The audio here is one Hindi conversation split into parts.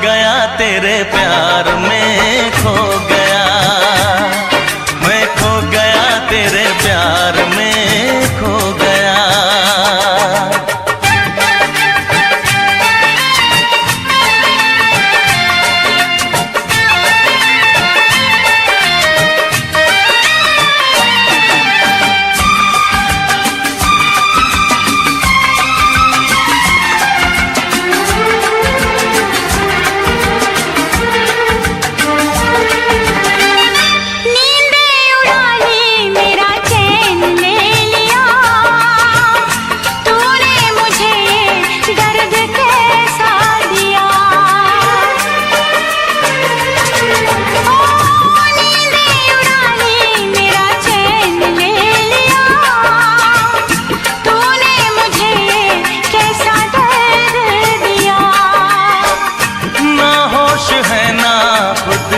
गया तेरे प्यार में, खो गया। मैं खो गया तेरे प्यार में, खो गया।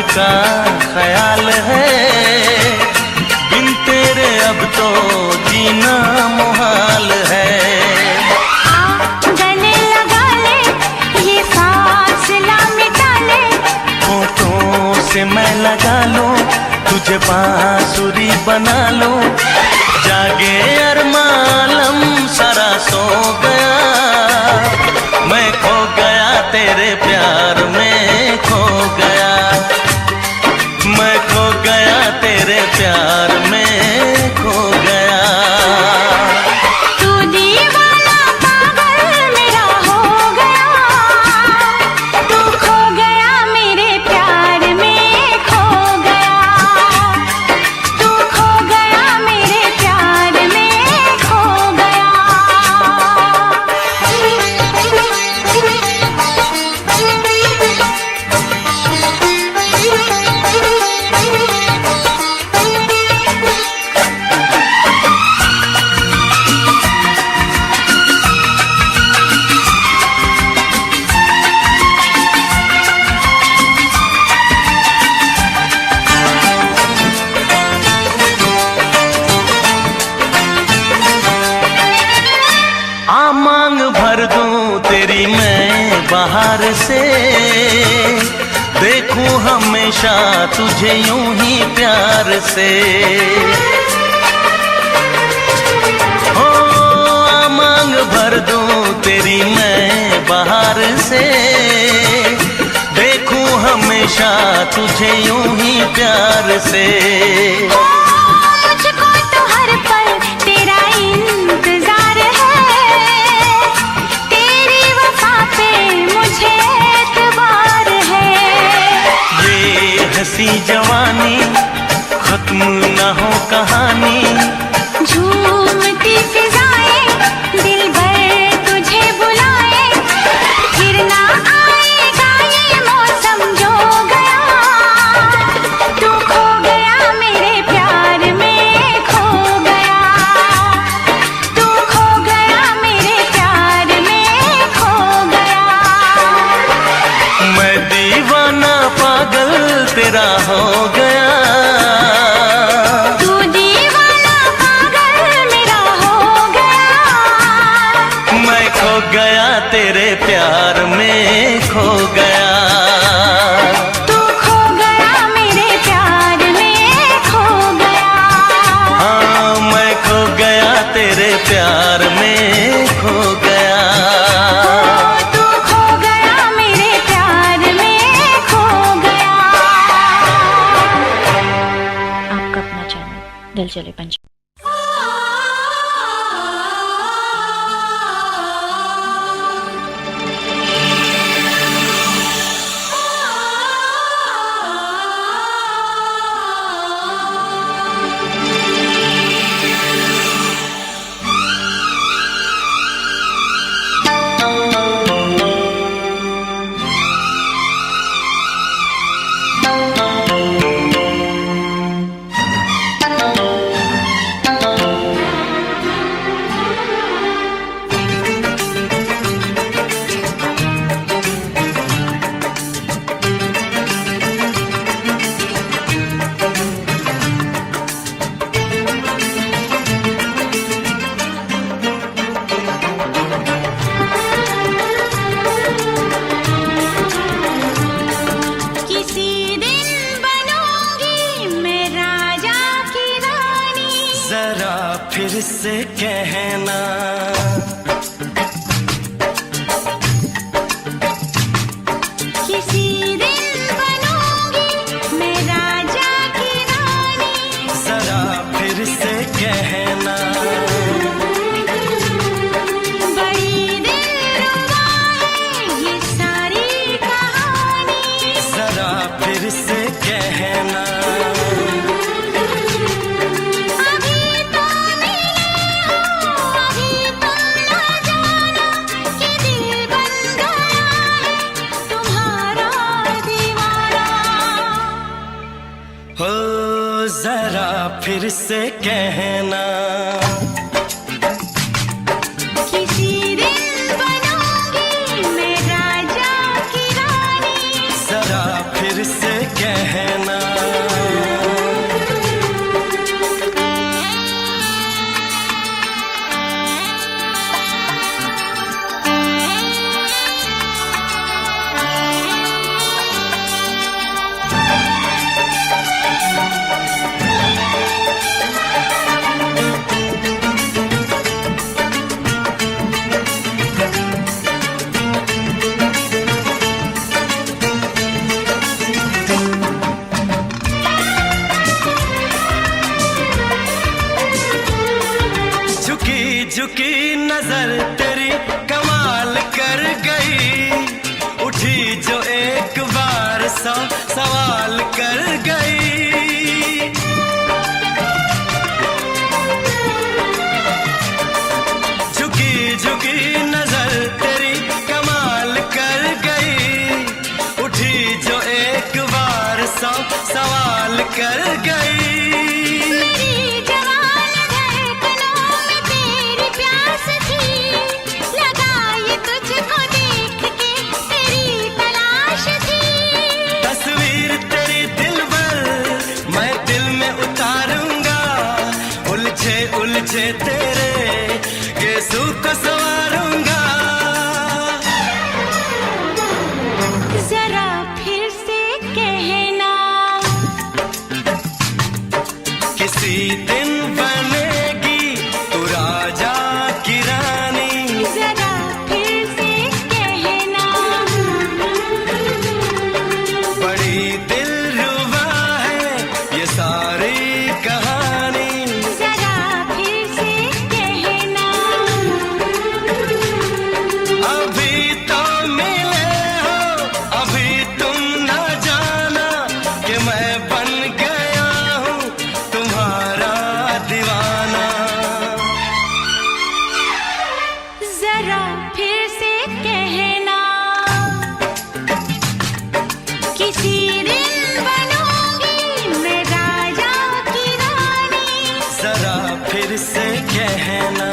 का ख्याल है बिन तेरे अब तो जीना मुहाल है। गले लगा ले ये फासला मिटा ले, होठों से मैं लगा लूं तुझे बांसुरी बना लूं। जागे अरमालम सारा सो गया, मैं खो गया तेरे प्यार में, खो गया। मैं खो गया तेरे प्यार में, खो गया। तू दीवाना पागल मेरा हो गया, तू खो गया मेरे प्यार में, खो गया। तू खो गया मेरे प्यार में, खो गया। मांग भर दूं तेरी मैं बाहर से, देखूं हमेशा तुझे यूं ही प्यार से। हो मांग भर दूं तेरी मैं बाहर से, देखूं हमेशा तुझे यूं ही प्यार से। मुझको तो हर पल तेरा इंतजार है, तेरी वफा पे मुझे एतबार है। ये हंसी जवानी खत्म न हो कहानी, झूमती फिजाएं दिल भर तुझे बुलाए, फिर ना आएगा ये मौसम जो गया। तू खो गया मेरे प्यार में, खो गया। तू खो गया मेरे प्यार में, खो गया। मैं दीवाना पागल तेरा हो गया। तू दीवाना पागल मेरा हो गया, मैं खो गया तेरे प्यार में, खो गया। तू खो गया मेरे प्यार में, खो गया। हाँ मैं खो गया तेरे प्यार में, खो गया। तू खो गया मेरे प्यार में, खो गया। आपका अपना चैनल दिल चले पंजाब। फिर से कहना। किसी दिन बनूंगी मैं राजा की रानी, जरा फिर से कहना। बड़ी दिलरुबा है ये सारी कहानी, जरा फिर से कहना। अभी तो मिले हो, अभी तुम ना जाना कि दिल बन गया है तुम्हारा दीवाना। हो जरा फिर से कहना। किसी दिन बनूंगी मैं राजा की रानी, जरा फिर से कहना। झुकी झुकी नजर तेरी कमाल कर गई, उठी जो एक बार सौ सवाल कर गई। झुकी झुकी नजर तेरी कमाल कर गई, उठी जो एक बार सौ सवाल कर गई। मेरी जवान धड़कनों में तेरी प्यास थी, लगाई तुझको देख के तेरी तलाश थी। तस्वीर तेरी दिलबर मैं दिल में उतारूंगा, उलझे उलझे तेरे गेसू को संवारूंगा। जरा फिर से कहना, किसी दिन बनेगी तू राजा की रानी, जरा फिर से कहना। बड़ी दिलरुबा है ये सारी कहानी। जरा फिर से कहना, अभी तो मिले हो, अभी तुम ना जाना कि मैं बन गया हूँ तुम्हारा दीवाना। जरा फिर से कहना, किसी दिन बनूंगी मैं राजा की रानी, जरा फिर से कहना।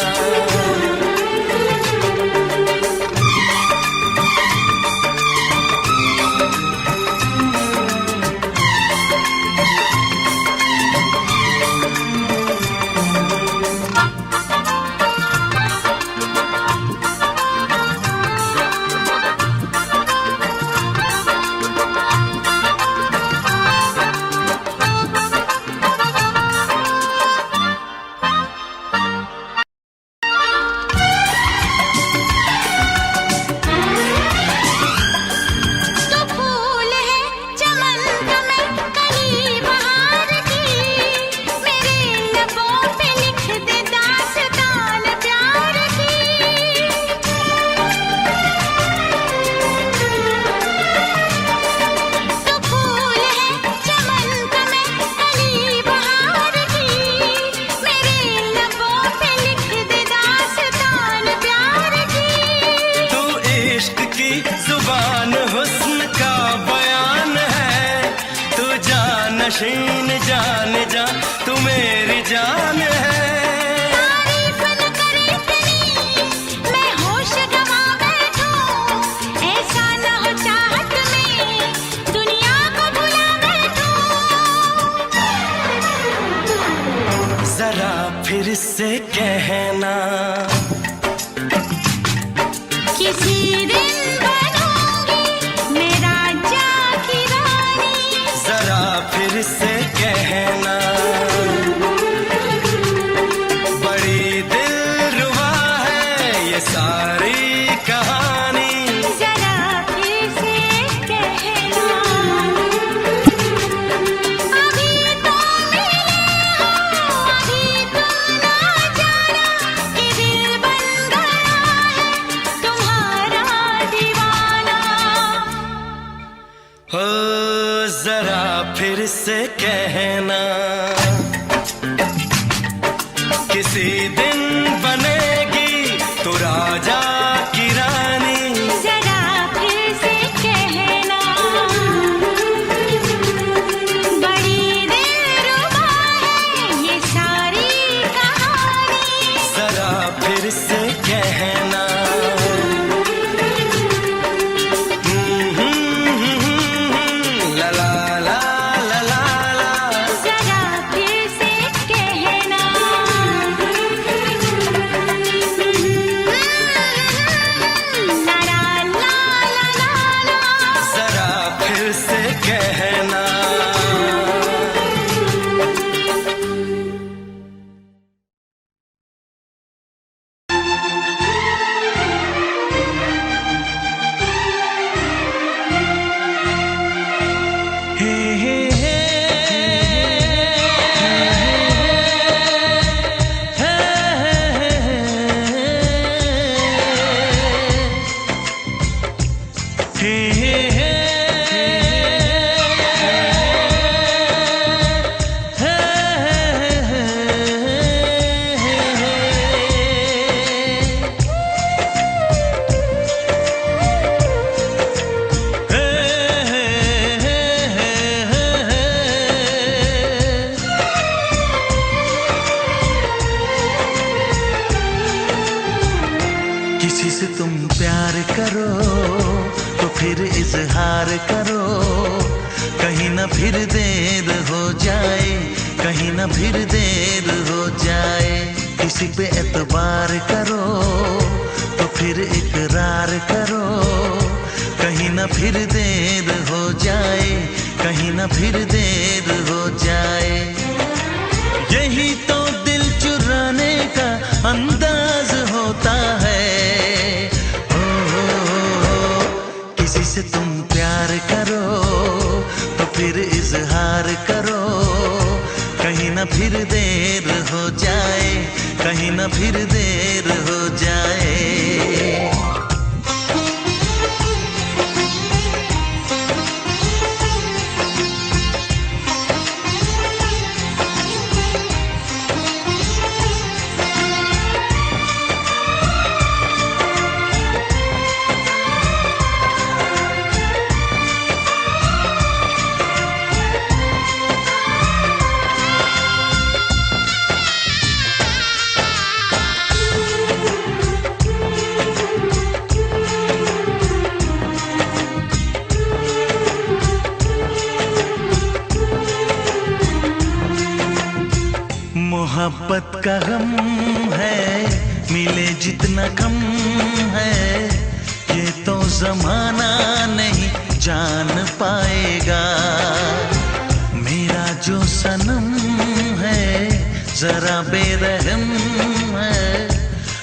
तो फूल है चमन का मैं कली बहार की, मेरे लबों पे लिख दे दास्तान प्यार की। तो फूल है चमन का मैं कली बहार की, मेरे लबों पे लिख दे दास्तान प्यार की। तू इश्क की जुबान हुस्न का बयान है, तू जानशीन जान जा तू मेरी जान है। तारीफ न करे तेरी मैं होश गवा बैठूं, ऐसा न हो चाहत में दुनिया को भुला बैठूं। जरा फिर से कहना, किसी दिन बनूंगी मैं राजा की रानी, जरा फिर से कहना। बड़ी जरा फिर से कहना, किसी दिन बनेगी तू राजा की रानी। जरा फिर से कहना, बड़ी दिलरुबा है ये सारी कहानी। जरा फिर से कहना, ला ला ला ला ला ला। जरा फिर से कहना, ला ला ला ला ला। जरा फिर से कहना। हे हे हे किसी से तुम प्यार करो तो फिर इजहार करो, कहीं ना फिर देर हो जाए, कहीं ना फिर देर हो जाए। किसी पे एतबार करो तो फिर इकरार करो, कहीं ना फिर देर हो जाए, कहीं ना फिर देर हो जाए। यही तो दिल चुराने का अंदाज होता है। किसी से तुम प्यार करो तो फिर इजहार करो, कहीं ना फिर देर हो जाए, कहीं ना फिर देर हो जाए। मोहब्बत का गम है, मिले जितना कम है, ये तो जमाना नहीं जान पाएगा। मेरा जो सनम है जरा बेरहम है,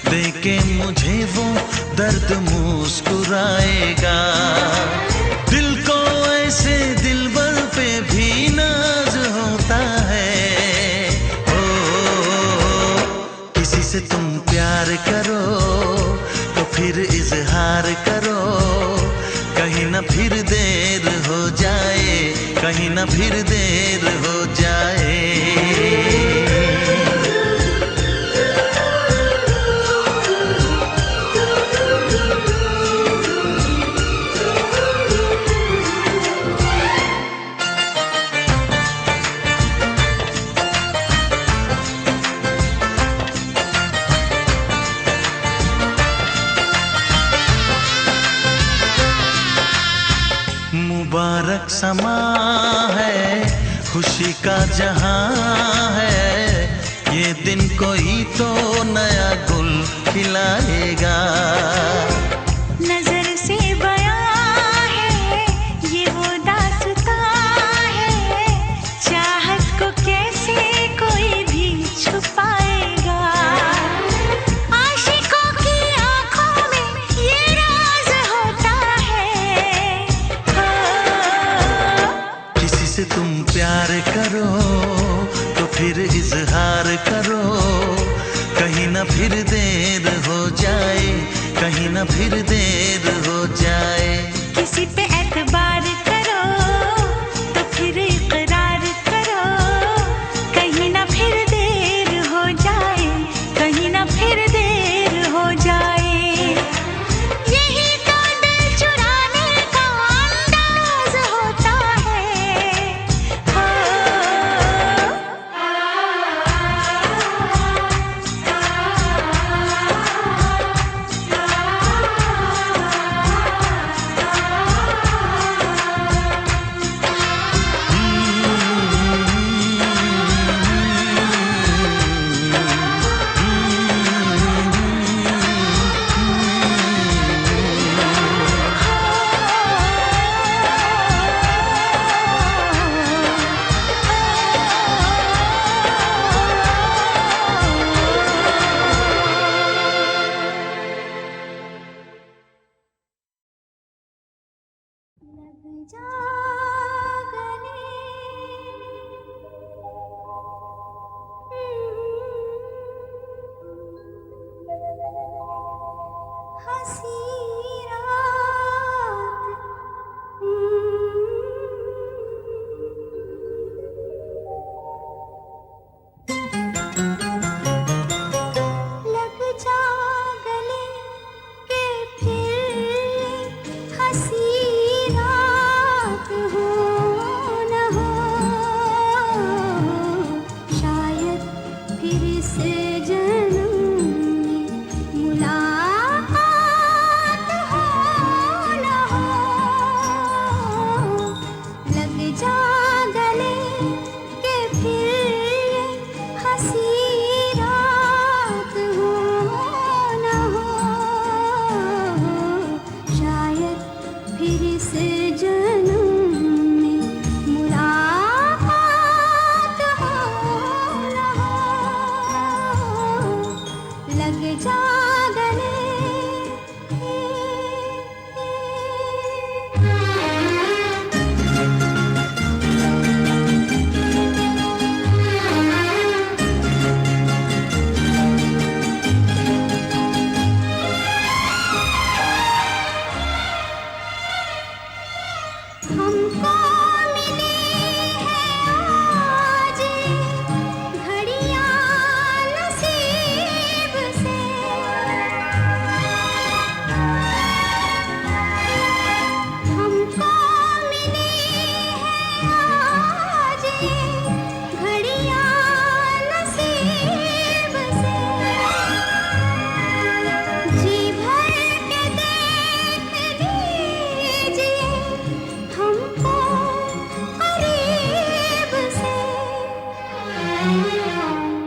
देखे मुझे वो दर्द मुस्कुराएगा। दिल को ऐसे दिलबर पे भी नाज होता है। किसी से तुम प्यार करो तो फिर इजहार करो, कहीं ना फिर देर हो जाए, कहीं ना फिर देर हो जाए। मुबारक समा है, खुशी का जहां है, ये दिन कोई तो नया गुल खिलाएगा। नजर से बयां है ये वो दास्तां है, चाहत को कैसे कोई भी छुपाएगा। आशिकों की आंखों में ये राज होता है। किसी से तुम प्यार करो तो फिर इजहार करो, कहीं ना फिर देर हो जाए, कहीं ना फिर देर हो जाए। किसी पे एतबार करो हमको मिली है आज घड़ियां नसीब से, हमको मिली है आज घड़ियां नसीब से। जी भर के देख लीजिए हमको करीब से,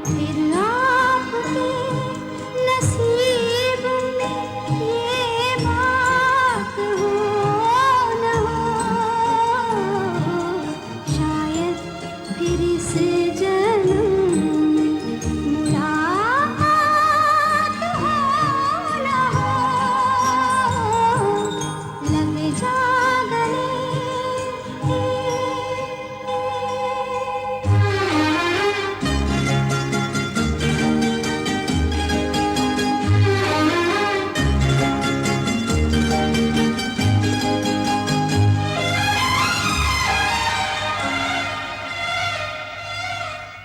फिर आपके नसीब में ये बात हो न हो, शायद फिर इस जन्म में मुलाकात हो न हो, लग जा गले।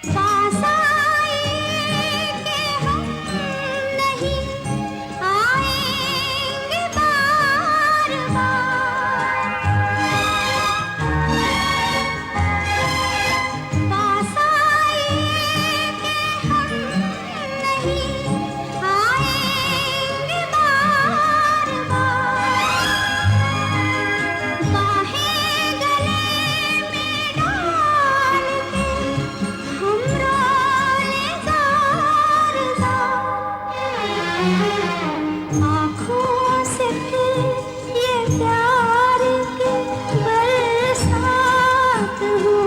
पास आए कि हम नहीं आएंगे बार बार, पास आए कि हम नहीं आएंगे बार बार, बाहें गले में डाल के हम रोले ज़ार ज़ार, आँखों से फिर ये प्यार की बरसात हो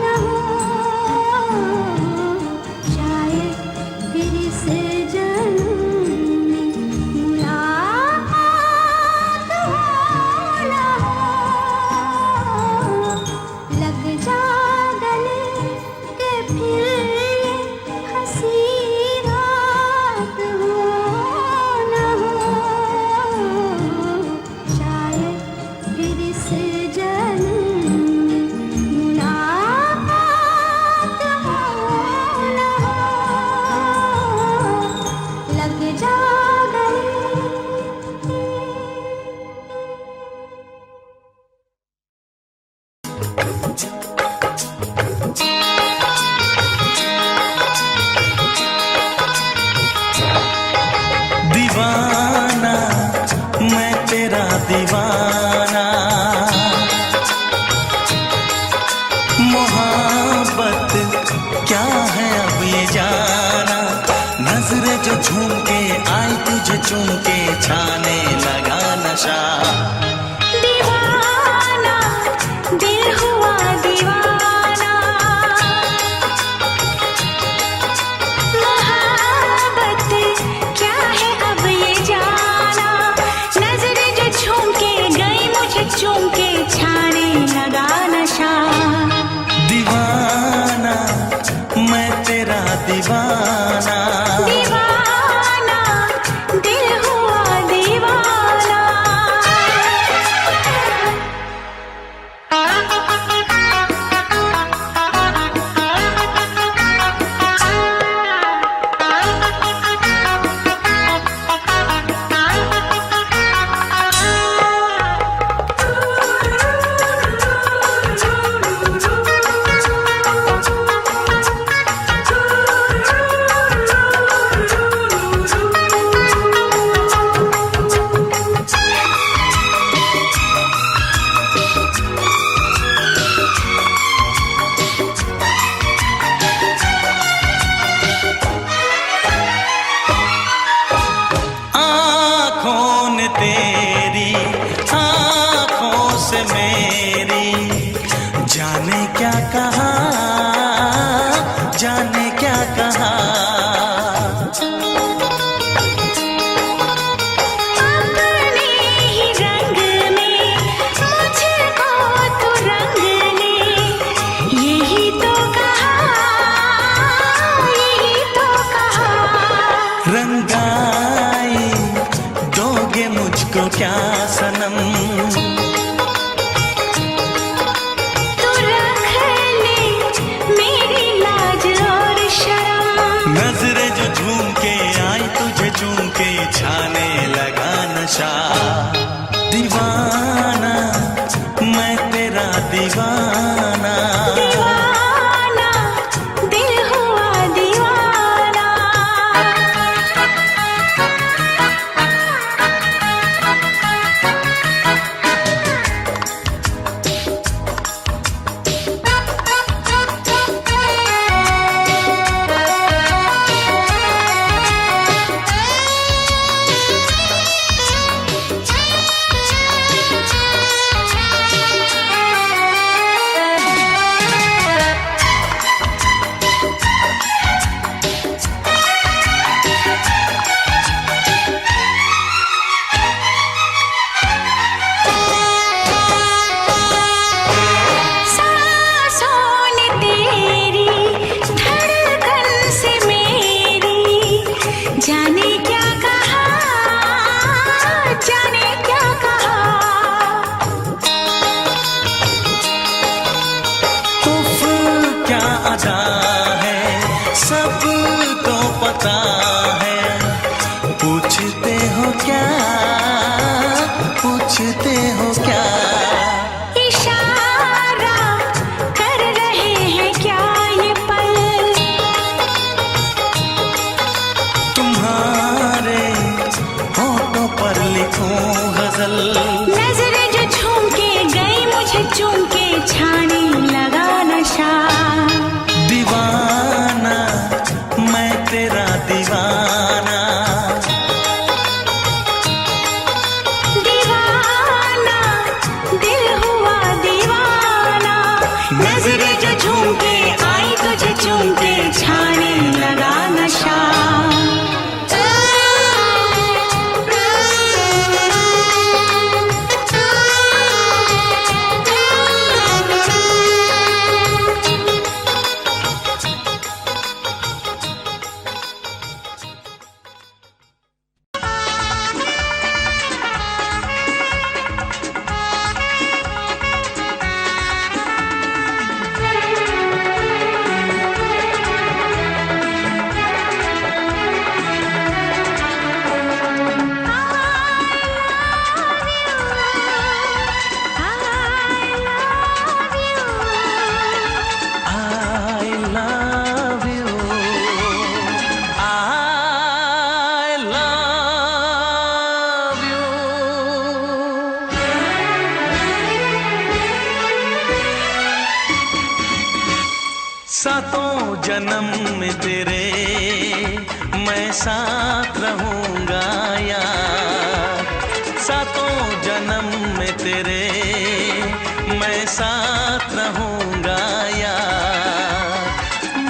न हो, शायद फिर इस जन्म में मुलाकात हो न हो, लग जा गले के फिर ये हंसी रात हो न हो, शायद फिर इस जन्म में मुलाकात हो न हो, लग जा गले। दीवाना मैं तेरा दीवाना, मोहब्बत क्या है अब ये जाना, नजरें जो झूम के आई तुझे चूम के छाने लगा नशा। दीवाना दिल हुआ दीवाना, मोहब्बत क्या है अब ये जाना, नजरें जो झूम के गई मुझे चूम के छाने लगा नशा। दीवाना मैं तेरा दीवाना, दीवाना दिल हुआ दीवाना। वादा है, सबको पता है। पूछते हो क्या, पूछते हो क्या? इशारा कर रहे हैं क्या ये पल? तुम्हारे होठों पर लिखूं गजल। नजरें जो झूम के गई मुझे चूम के छाने लगा नशा। दीवाना मैं तेरा दीवाना, दीवाना दिल हुआ दीवाना। नजरें जो झूम के आई तुझे चूम के छाने लगा नशा। सातों जन्म में तेरे मैं साथ रहूंगा यार। सातों जन्म में तेरे मैं साथ रहूंगा यार।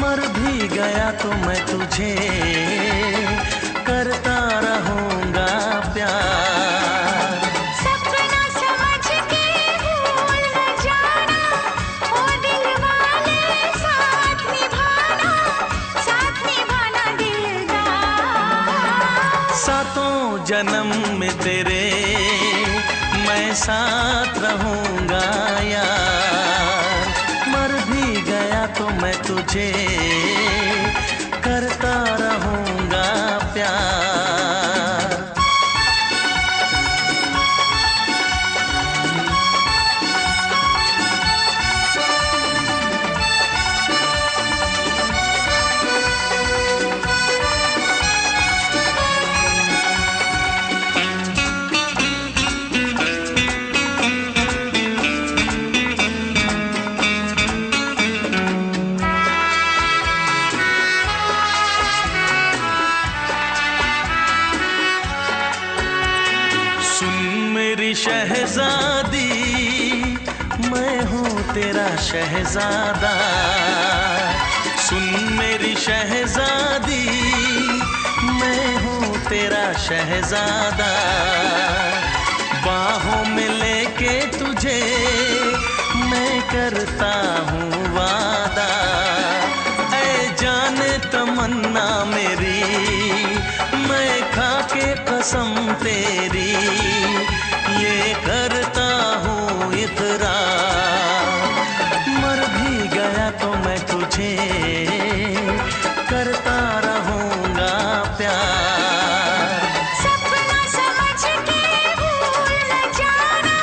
मर भी गया तो मैं तुझे करता रहूंगा प्यार। सपना समझ के भूल न जाना, ओ दिल वाले साथ निभाना दिलदार। सातों जन्म में तेरे मैं साथ रहूंगा यार। मर भी गया तो मैं तुझे करता रहूंगा प्यार। शहजादी मैं हूँ तेरा शहजादा। सुन मेरी शहजादी मैं हूँ तेरा शहजादा। बाहों में लेके तुझे मैं करता हूँ वादा। ऐ जाने तमन्ना मेरी मैं खा के कसम तेरी ये करता हूँ इकरार। मर भी गया तो मैं तुझे करता रहूंगा प्यार। सपना समझ के भूल न जाना,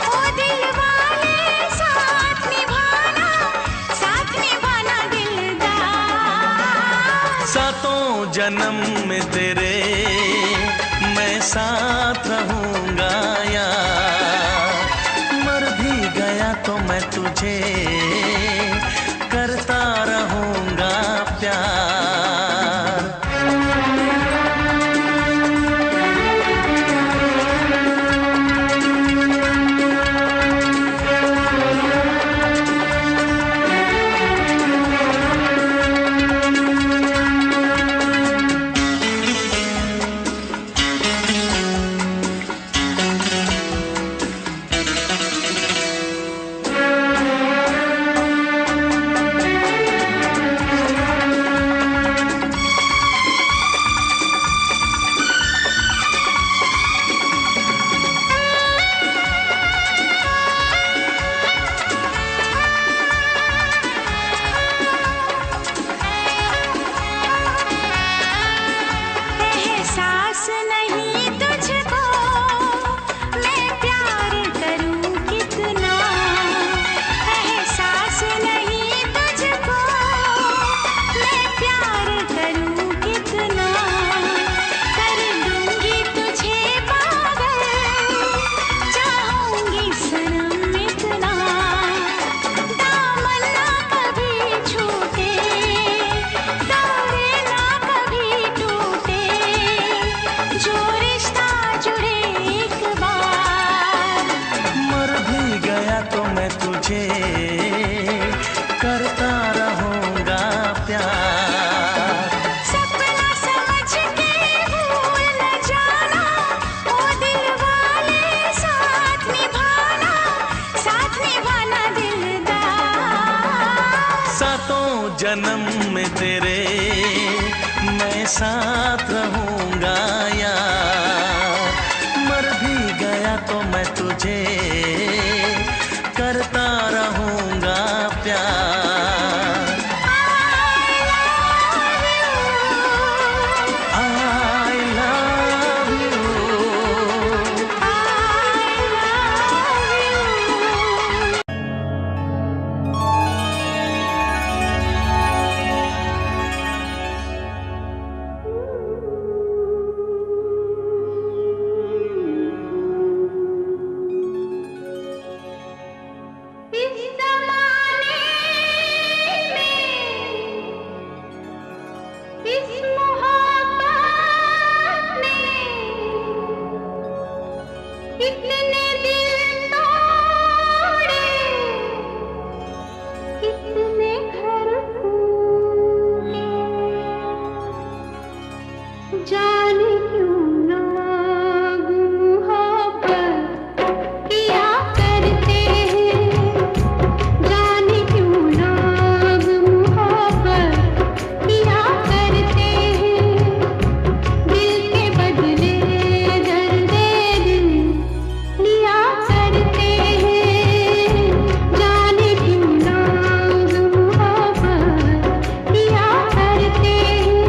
ओ दिल वाले साथ निभाना दिलदार। सातों जन्म में तेरे मैं साथ रहूंगा यार। मर भी गया तो मैं तुझे करता रहूंगा प्यार। जन्म में तेरे मैं साथ रहूंगा यार। मर भी गया तो मैं तुझे करता रहूंगा प्यार। I love you। इस ज़माने में, इस मोहब्बत में कितने दिल तोड़े, कितने घर फूटे, जाने क्यों लोग मोहब्बत किया करते हैं, जाने क्यों लोग मोहब्बत किया करते हैं, दिल के बदले दर्द दिल लिया करते हैं, जाने क्यों लोग मोहब्बत किया करते हैं।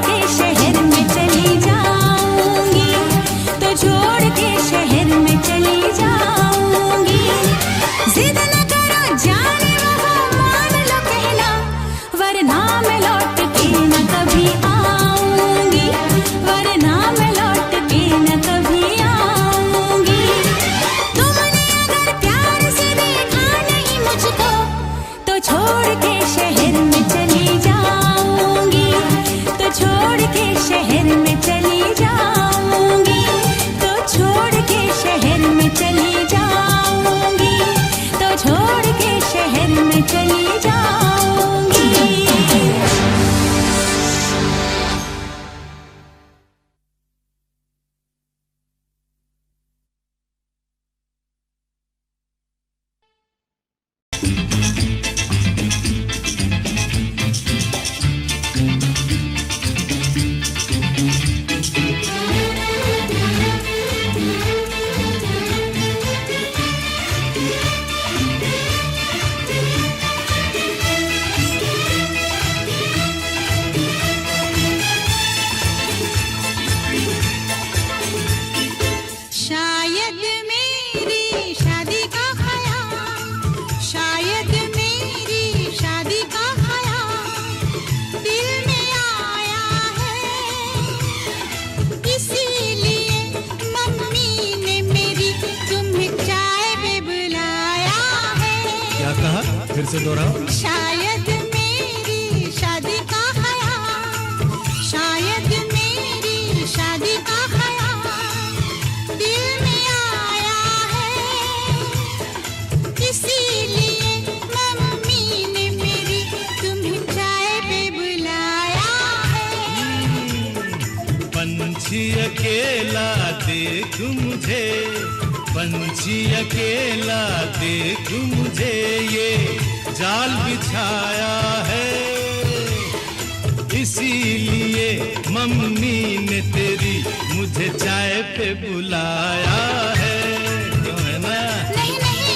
के शहर में चली जाऊंगी, तो छोड़ के शहर में चली जाऊंगी। जिद न करो जाने वो मान लो कहना, वरना मैं लौट के न कभी आऊंगी, वरना मैं लौट के न कभी आऊंगी। तुमने अगर प्यार से देखा नहीं मुझको, तो छोड़ के शहर में चली जाऊंगी, तो छोड़ के शहर में चली जाऊंगी, तो छोड़ के शहर में चली जाऊंगी, तो छोड़ के शहर में चली जाऊंगी। शायद मेरी शादी का ख्याल, शायद मेरी शादी का ख्याल दिल में आया है, इसीलिए मम्मी ने मेरी तुम्हें चाय पे बुलाया है। क्या कहा? फिर से दोहराओ। शायद मेरी शादी का ख्याल, शायद मेरी शादी का ख्याल दिल में आया है, इसीलिए मम्मी ने मेरी तुम्हें चाय पे बुलाया है। पंछी अकेला देख मुझे, पंछी अकेला देख मुझे, ये जाल बिछाया है, इसीलिए मम्मी ने तेरी मुझे चाय पे बुलाया है। क्यों है ना? नहीं नहीं,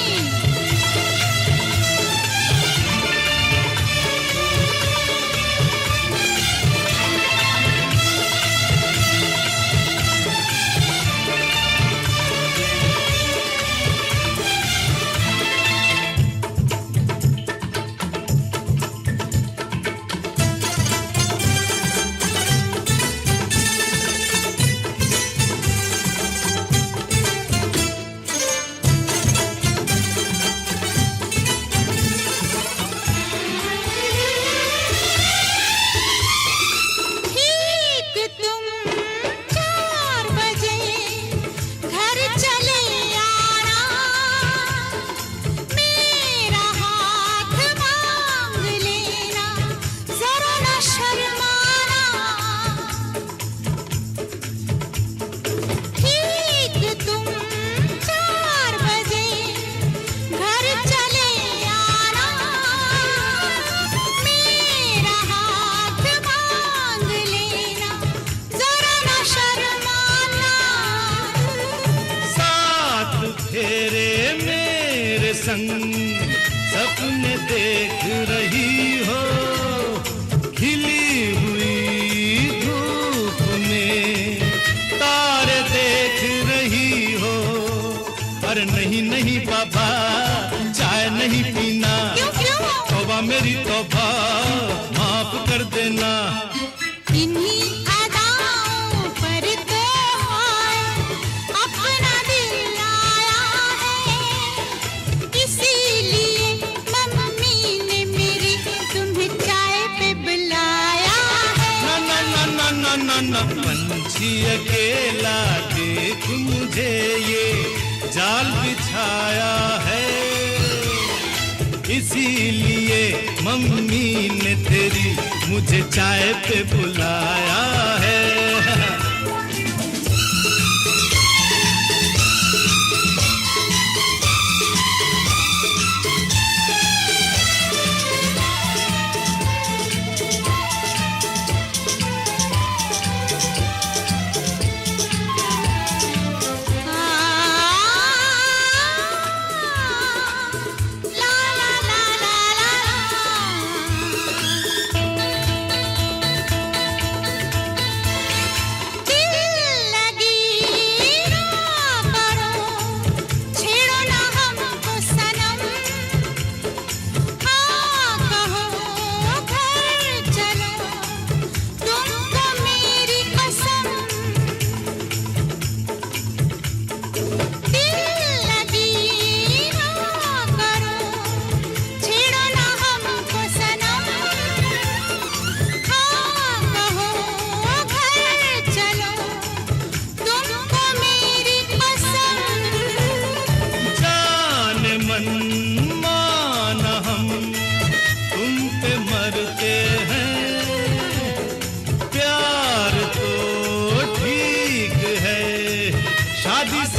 ठीक तुम 4 बजे घर चले आना, मेरा हाथ मांग लेना, जरा न शर्माना। ठीक तुम 4 बजे घर चले आना, मेरा हाथ मांग लेना, जरा न शर्माना। साथ फेरे मेरे संग सपने देख रही हो, खिली हुई धूप में तारे देख रही हो। अरे नहीं नहीं बाबा, चाय नहीं पीना, क्यों क्यों? तौबा मेरी तौबा, माफ कर देना। इन्हीं अदाओं पर तो हाय अपना दिल आया है, इसीलिए मम्मी ने मेरी तुम्हें चाय पे बुलाया है। ना ना ना ना ना ना, पंछी अकेला देख मुझे, ये जाल बिछाया है, इसीलिए मम्मी ने तेरी मुझे चाय पे बुलाया है।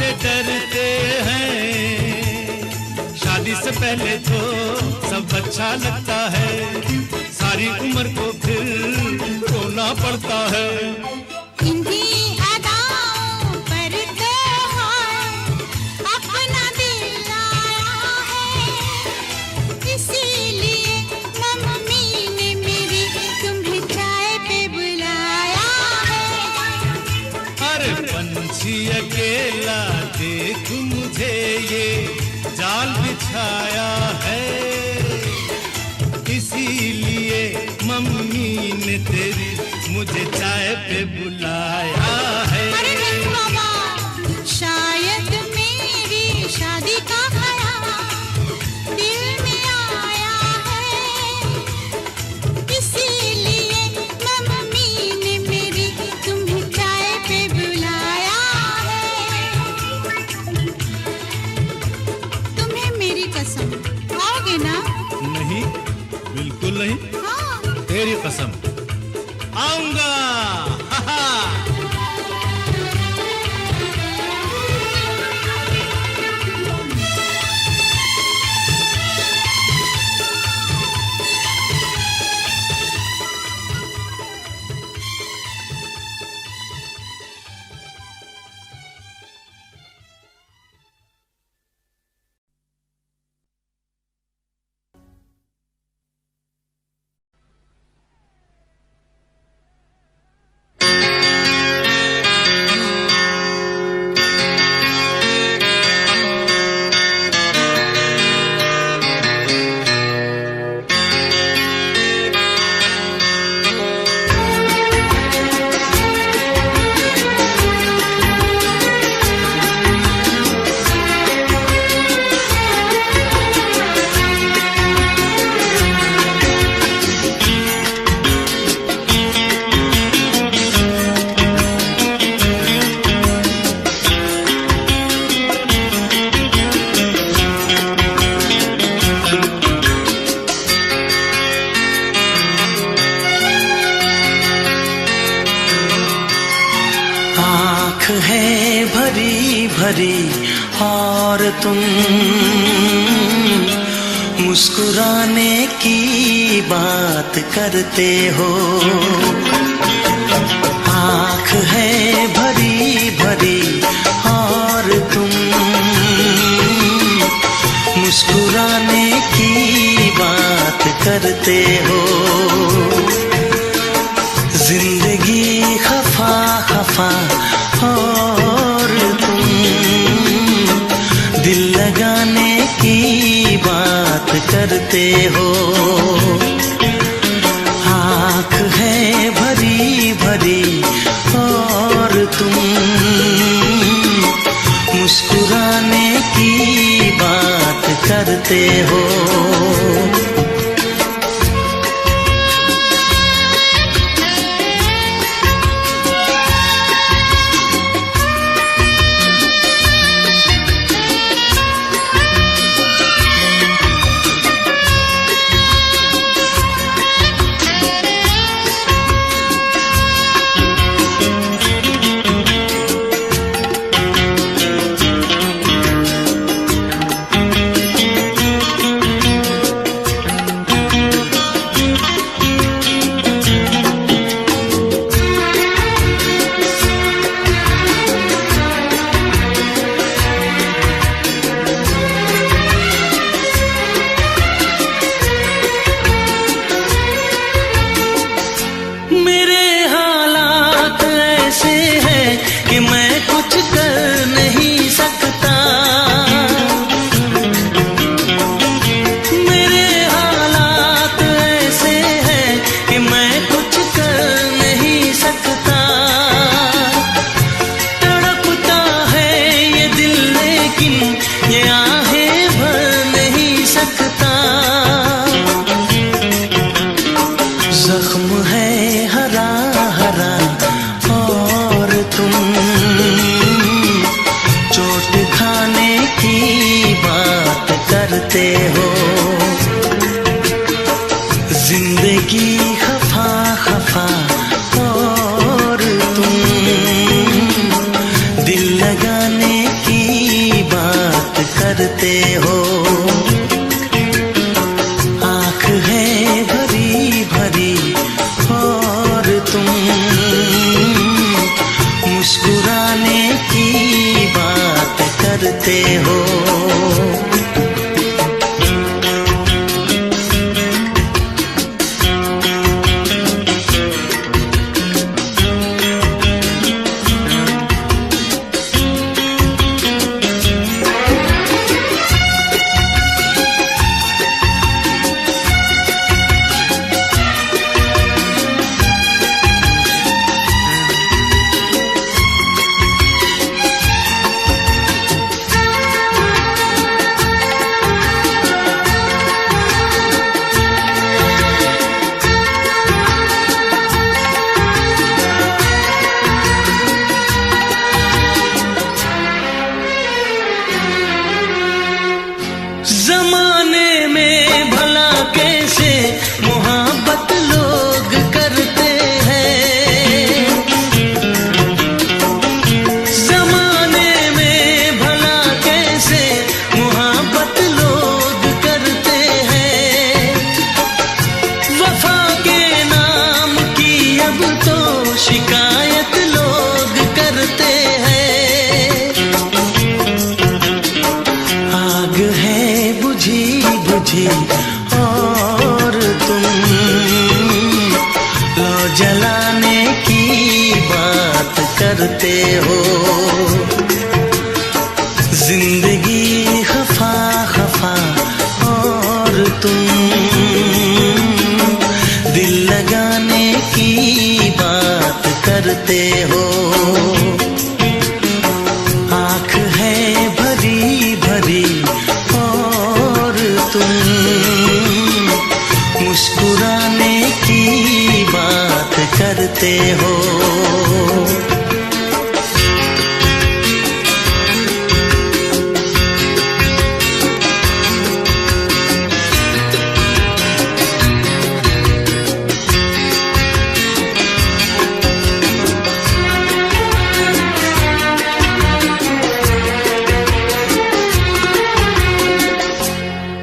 से डरते हैं। शादी से पहले तो सब अच्छा लगता है, सारी उम्र को फिर रोना पड़ता है। इन्हीं अदाओं पर तो अपना दिल आया है, इसीलिए मम्मी ने मेरी तुम्हें चाय पे बुलाया है। अरे पंछी अकेला देख मुझे ये जाल बिछाया है, इसीलिए मम्मी ने तेरी मुझे चाय पे बुलाया है। अरे नहीं बाबा, शायद मेरी शादी का ख्याल दिल में आया है, इसीलिए मम्मी ने मेरी तुम्हें चाय पे बुलाया है। तुम्हें मेरी कसम, आओगे ना? नहीं, बिल्कुल नहीं, हाँ। तेरी कसम, आऊंगा। हा हा। है भरी भरी और तुम मुस्कुराने की बात करते हो। आँख है भरी भरी और तुम मुस्कुराने की बात करते हो। जिंदगी खफा खफा और तुम दिल लगाने की बात करते हो। आँख है भरी भरी और तुम मुस्कुराने की बात करते हो। करते हो। आँख है भरी भरी और तुम मुस्कुराने की बात करते हो। जमाने में भला कैसे मोहब्बत लोग करते हैं। जमाने में भला कैसे मोहब्बत लोग करते हैं। वफा के नाम की अब तो शिकायत लोग करते हैं। आग है बुझी बुझी और तुम लो जलाने की बात करते हो। जिंदगी खफा खफा और तुम दिल लगाने की बात करते हो। आँख है भरी भरी और तुम मुस्कुराने की बात करते हो।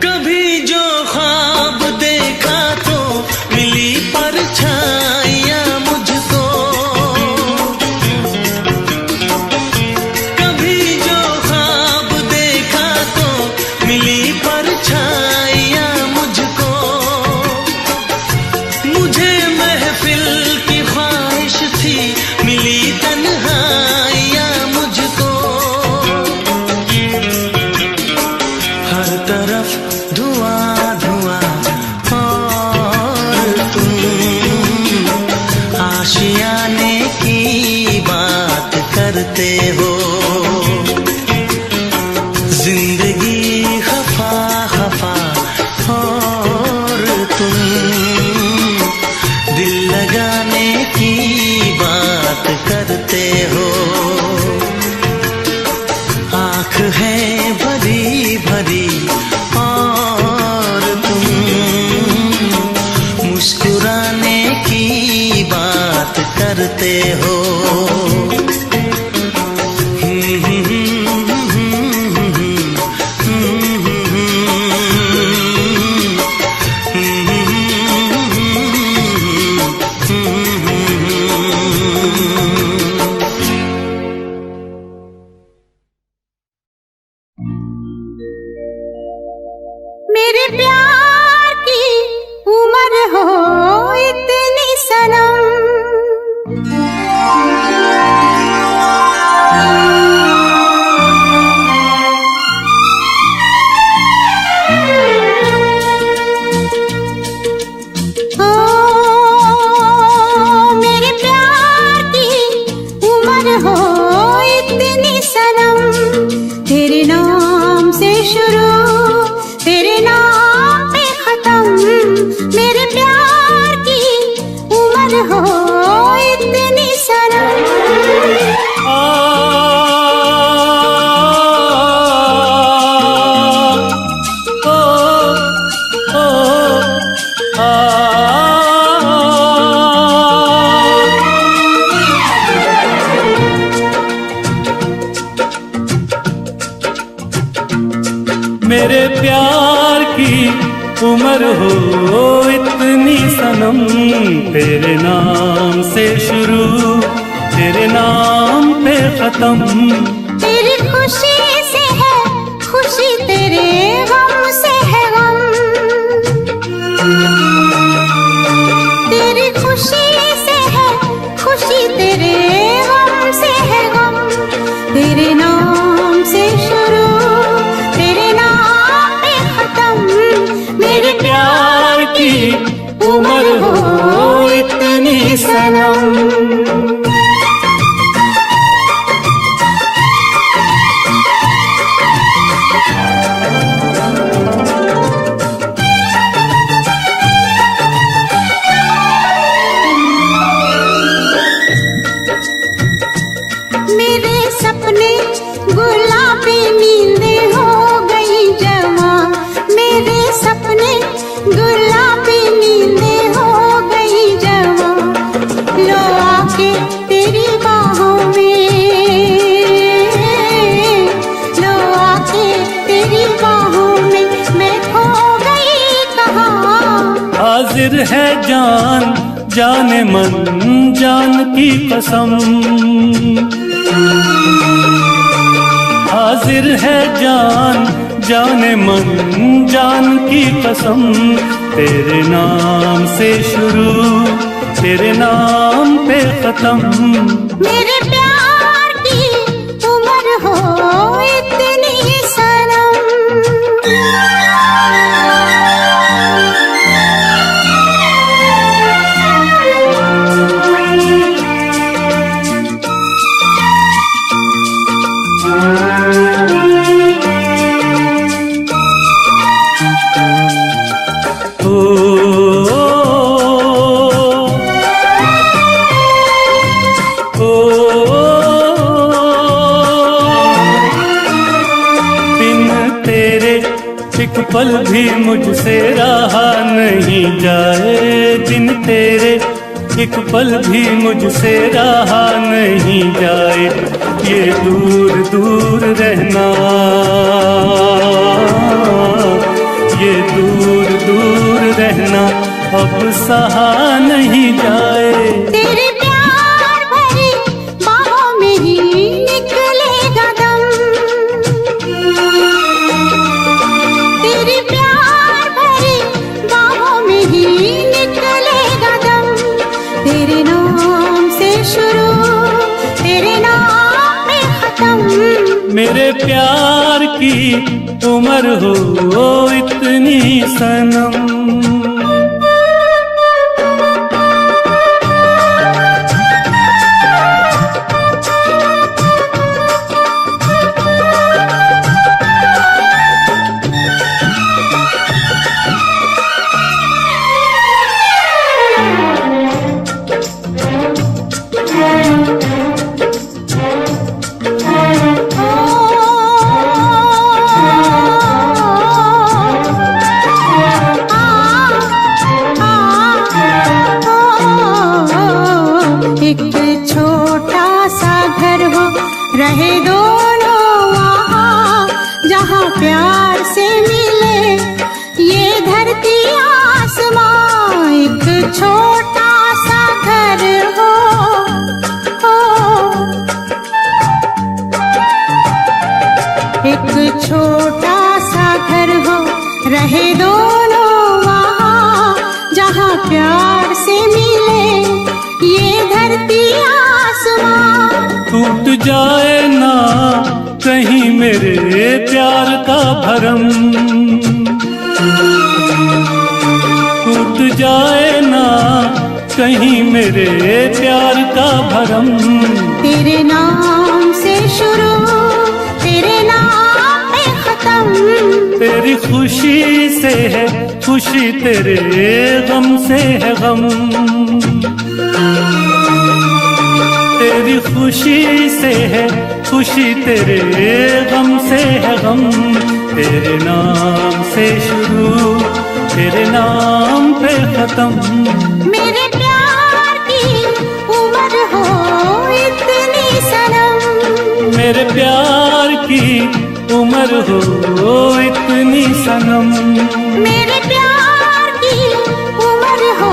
कभी जो ख्वाब देखा तो मिली परछाइयाँ मुझको। कभी जो ख्वाब देखा तो मिली परछाइयाँ मुझको। मुझे महफिल की ख्वाहिश थी मिली तन्हाइयाँ मुझको। हर तरफ धुआं धुआं और तुम आशियाने की बात करते हो। जिंदगी खफा खफा और तुम दिल लगाने की बात करते हो। आँख है भरी भरी और तुम मुस्कुराने की बात करते हो। मेरे प्यार की उम्र हो इतनी सनम, मेरे प्यार की उम्र हो इतनी सनम, तेरे नाम से शुरू तेरे नाम पे खत्म। तेरी खुशी से है खुशी, तेरे गम से है गम। तेरी खुशी से है खुशी, तेरे गम से है गम। तेरे नाम से शुरू तेरे नाम पे खत्म। मेरे प्यार की उम्र हो इतनी सनम। मेरे सपने गुलाबी नींदें हो गई जवा। मेरे सपने गुलाबी नींदें हो गई जवा। लो आके तेरी बाहों में, लो आके तेरी बाहों में मैं खो गई कहाँ। हाजिर है जान जाने मन जान की कसम, हाजिर है जान जाने मन जान की कसम। तेरे नाम से शुरू तेरे नाम पे खत्म। मेरे प्यार की उम्र हो इतनी सनम। एक पल भी मुझसे रहा नहीं जाए, दिन तेरे एक पल भी मुझसे रहा नहीं जाए। ये दूर दूर रहना, ये दूर दूर रहना अब सहा नहीं जाए। तेरे प्यार भरी बाहों में ही निकलेगा दम। तेरे प्यार भरी बाहों में ही निकलेगा दम। तेरे नाम से शुरू तेरे नाम में खत्म। मेरे प्यार की उम्र हो इतनी सनम। एक छोटा सा घर हो रहे दोनों वहाँ, जहाँ प्यार से मिले ये धरती आसमां। एक छोटा सा घर हो, एक छोटा सा घर हो रहे दोनों वहाँ, जहाँ प्यार से मिले ये धरती आसमां। टूट जाए ना कहीं मेरे प्यार का भरम, टूट जाए ना कहीं मेरे प्यार का भरम। तेरे नाम से शुरू तेरे नाम पे खत्म। तेरी खुशी से है खुशी, तेरे गम से है गम। तेरी खुशी से है खुशी, तेरे गम से है गम। तेरे नाम से शुरू तेरे नाम पे खत्म। मेरे प्यार की उम्र हो इतनी सनम। मेरे प्यार की उम्र हो इतनी सनम। मेरे प्यार की उम्र हो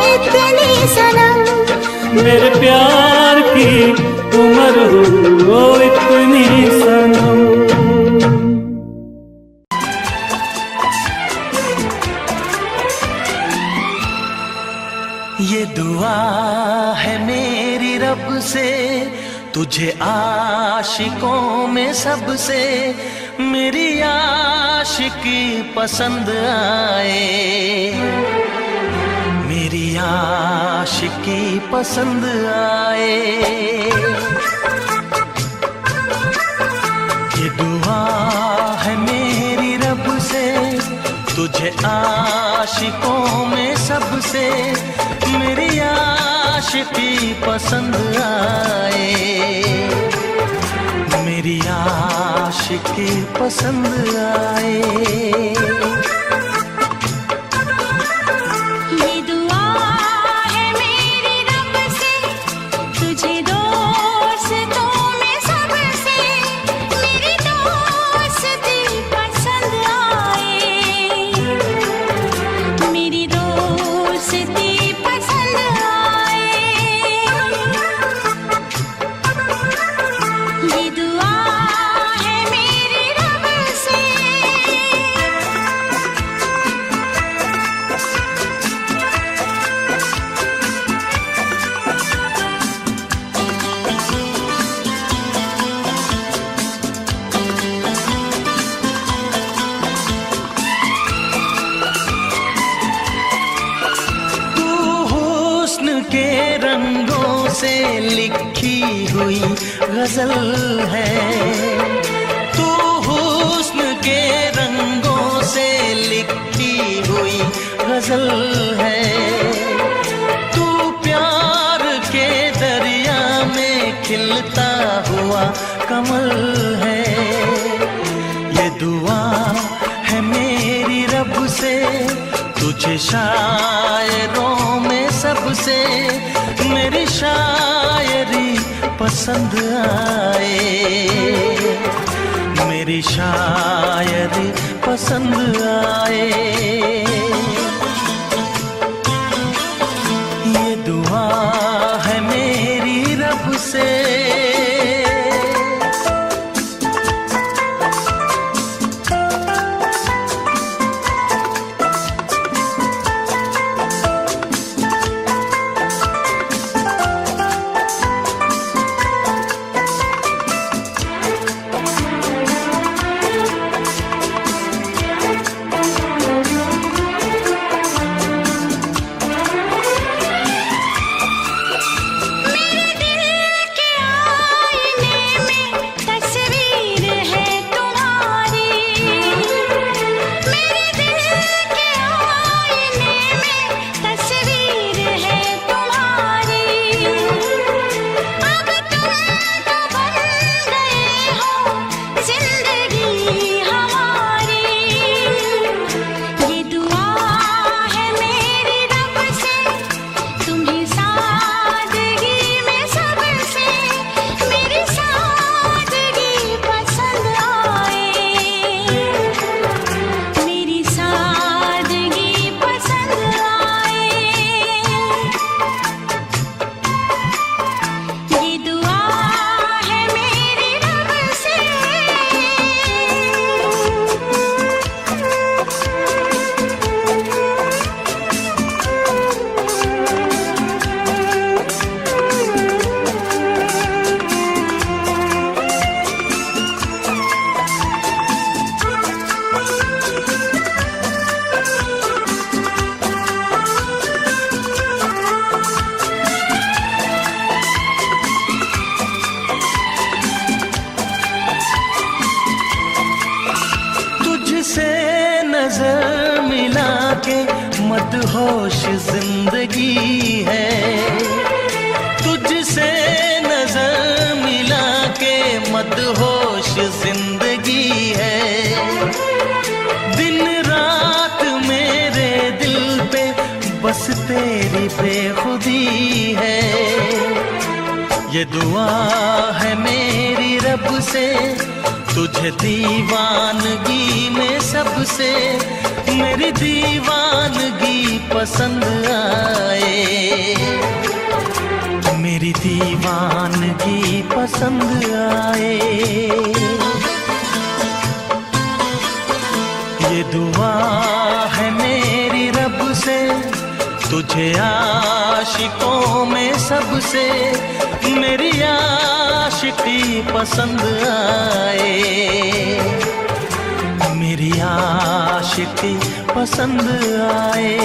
इतनी सनम। मेरे प्यार की उम्र हो इतनी सनम। ये दुआ है मेरी रब से तुझे आशिकों में सबसे मेरी आशिकी पसंद आए, मेरी आशिकी पसंद आए। ये दुआ है मेरी रब से तुझे आशिकों में सबसे मेरी आशिकी पसंद आए, मेरी आशिकी पसंद आए। ये दुआ है मेरी रब से तुझे दोस्तों में सबसे मेरी दोस्ती पसंद आए, मेरी दोस्ती पसंद आए। ये दुआ है मेरी रब से। तू हुस्न के रंगों से लिखी हुई गजल है, तू हुस्न के रंगों से लिखी हुई गजल है। तू प्यार के दरिया में खिलता हुआ कमल है। ये दुआ है मेरी रब से तुझे शायरों में सबसे मेरी शायरी पसंद आए, मेरी शायरी पसंद आए। ये दुआ है मेरी रब से। नजर मिला के मदहोश जिंदगी है, तुझसे नजर मिला के मदहोश जिंदगी है। दिन रात मेरे दिल पे बस तेरी बेखुदी है। ये दुआ है मेरी रब से, तुझे दीवानगी में सबसे मेरी दीवानगी पसंद आए, मेरी दीवानगी पसंद आए। ये दुआ है मेरी रब से, तुझे आशिकों में सबसे मेरी आशिकी पसंद आए, मेरी आशिकी पसंद आए,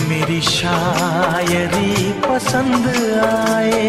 मेरी शायरी पसंद आए।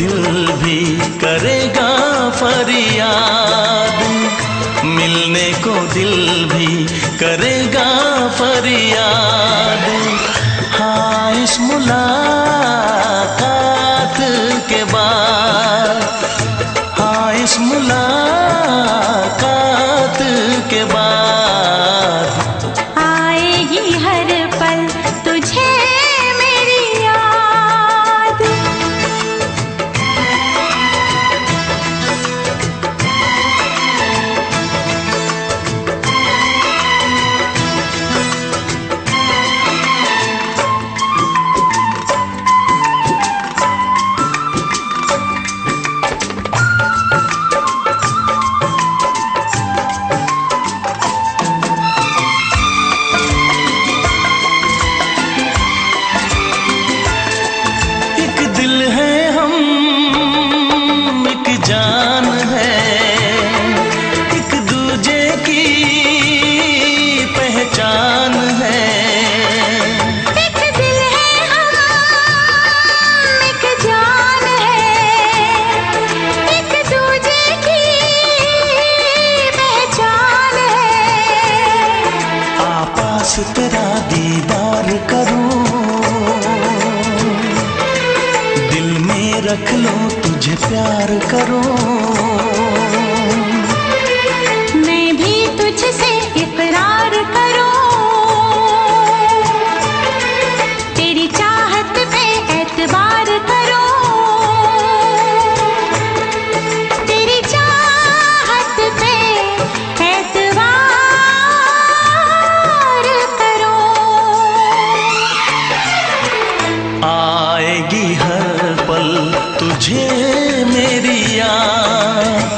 दिल भी करेगा फरियाद, मिलने को दिल भी करेगा फरियाद। हाँ इस मुलाकात के बाद, हाँ इस मुलाकात के बाद आएगी हर पल तुझे मेरी याद। जान है एक दूजे की पहचान है, एक दिल है हम एक जान है, एक दूजे की पहचान है। आपास तेरा दीदार करूं, दिल में रख लो तुझे प्यार करूं, मैं भी तुझसे इकरार करूं, तेरी चाहत पे एतबार करूं, तेरी चाहत पे एतबार करूं। आएगी हर पल तुझे मेरी याद,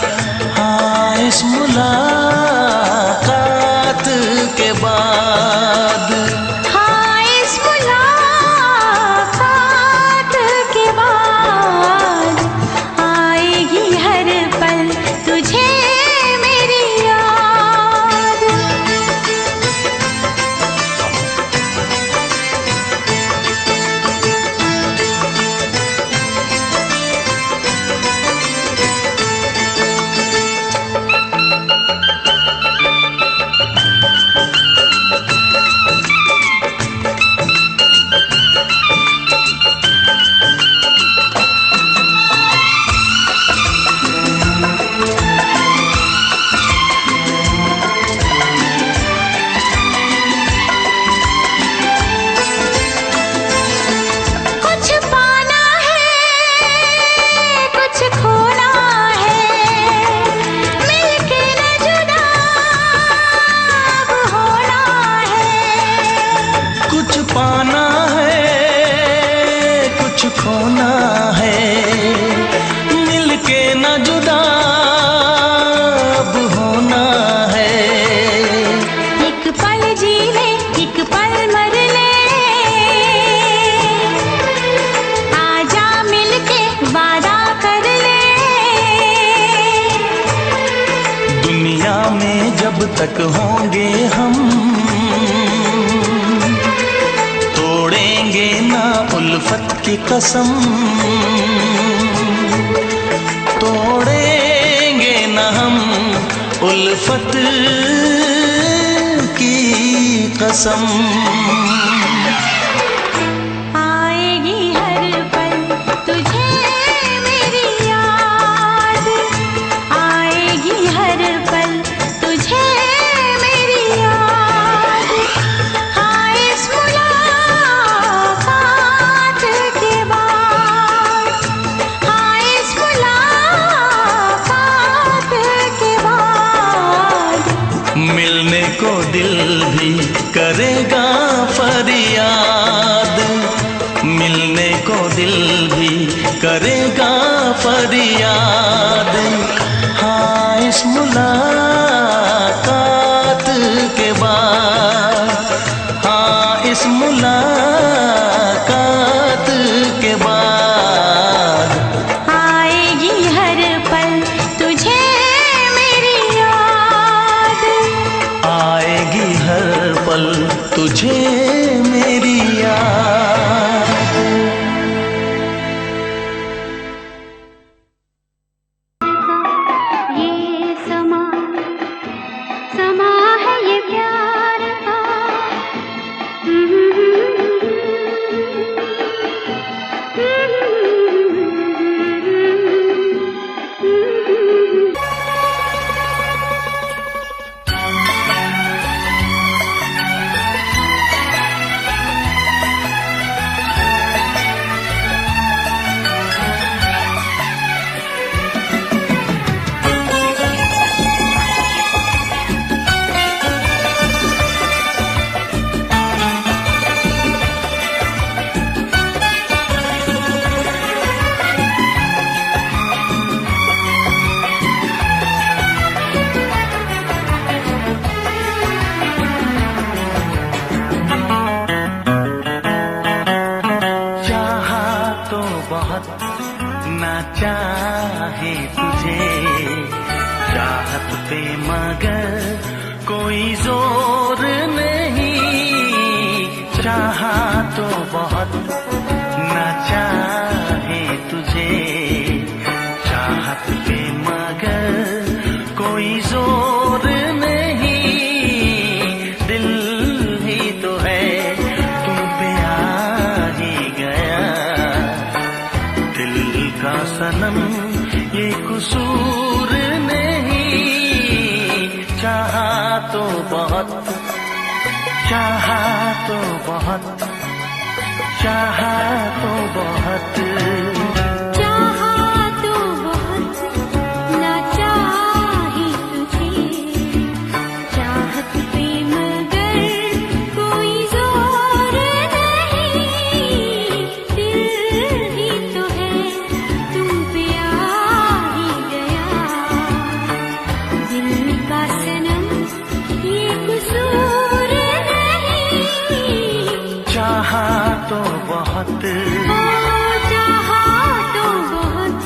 कुछ खोना है, मिलके न जुदा अब होना है। एक पल जी ले एक पल मर ले, आजा मिलके वादा कर ले। दुनिया में जब तक होंगे हम, तोड़ेंगे ना उल्फत की कसम, तोड़ेंगे ना हम उल्फत की कसम। आएगी हर पल तुझे मेरी याद, आएगी हर पल तुझे मेरी याद। हाँ इस मुलाकात के बाद, हाँ इस मुलाकात के बाद, मिलने को दिल भी करेगा फरियाद, मिलने को दिल भी करेगा फरियाद। हाँ इस मुलाकात के बाद, हाँ इस मुलाकात के बाद, आएगी हर पल तुझे मेरी याद, आएगी हर पल तुझे मेरी याद। ये समा समा है ये प्यार का। ना चाहे तुझे चाहत पे मगर कोई जोर नहीं, चाहा तो बहुत ना चाहे तुझे चाहत पे मगर कोई जोर नहीं, दिल ही तो है तुम पे आ ही गया, दिल का सनम ये कसूर नहीं, चाहा तो बहुत, चाहा तो बहुत, चाहा तो बहुत, चाहा तो बहुत ना चाही तुझे चाहत पे मगर कोई जोर नहीं, दिल ही तो है तुम पे आ ही गया, दिल का सनम ये कसूर नहीं, चाहा तो बहुत, चाहा तो बहुत।